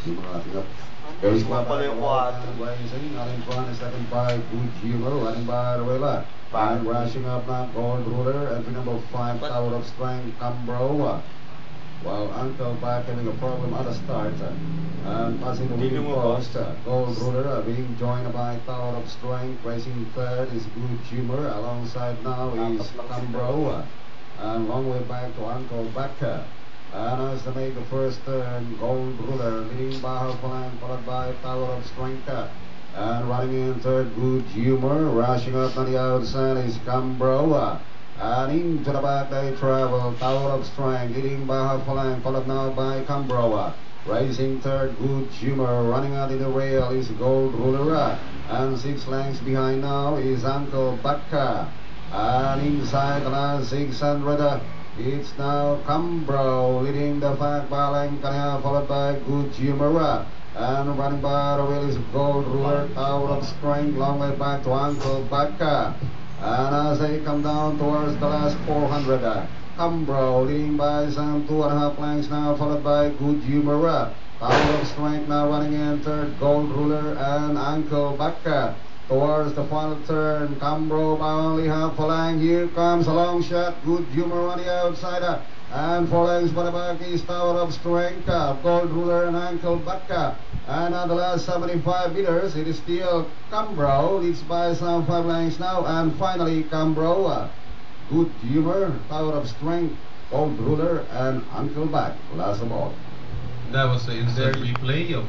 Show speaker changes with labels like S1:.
S1: Goes
S2: Iwan pala yung 4.
S1: Rising, out in front is second by Good Humor, running by Ruela. And rushing up now, Gold Ruler, entry number 5, Tower of Strength, Cambro. While Uncle Back having a problem at the start. And passing the winning post, Gold Ruler being joined by Tower of Strength. Racing third is Good Humor. Alongside now is Cambro. And long way back to Uncle Back. And as they make the first turn, Gold Ruler leading by half a length, followed by Tower of Strength. And running in third, Good Humor. Rushing up on the outside is Cambro. And into the back they travel, Tower of Strength leading by half a length, followed now by Cambro. Racing third, Good Humor. Running out in the rail is Gold Ruler. And 6 lengths behind now is Uncle Bacca. And inside the last 600, it's now Cambro leading the pack by length, followed by Good Humor. And running by the wheel is Gold Ruler, Tower of Strength, long way back to Uncle Bacca. And as they come down towards the last 400, Cambro leading by some 2.5 lengths now, followed by Good Humor. Tower of Strength now running in third, Gold Ruler and Uncle Bacca. Towards the final turn, Cambro by only half a length. Here comes a long shot, Good Humor on the outside. And 4 lengths by the back is Tower of Strength, Gold Ruler and Uncle Bacca. And at the last 75 meters, it is still Cambro, leads by some 5 lengths now. And finally, Cambro, Good Humor, Tower of Strength, Gold Ruler and Uncle Back. Last of all.
S3: That was the instant replay of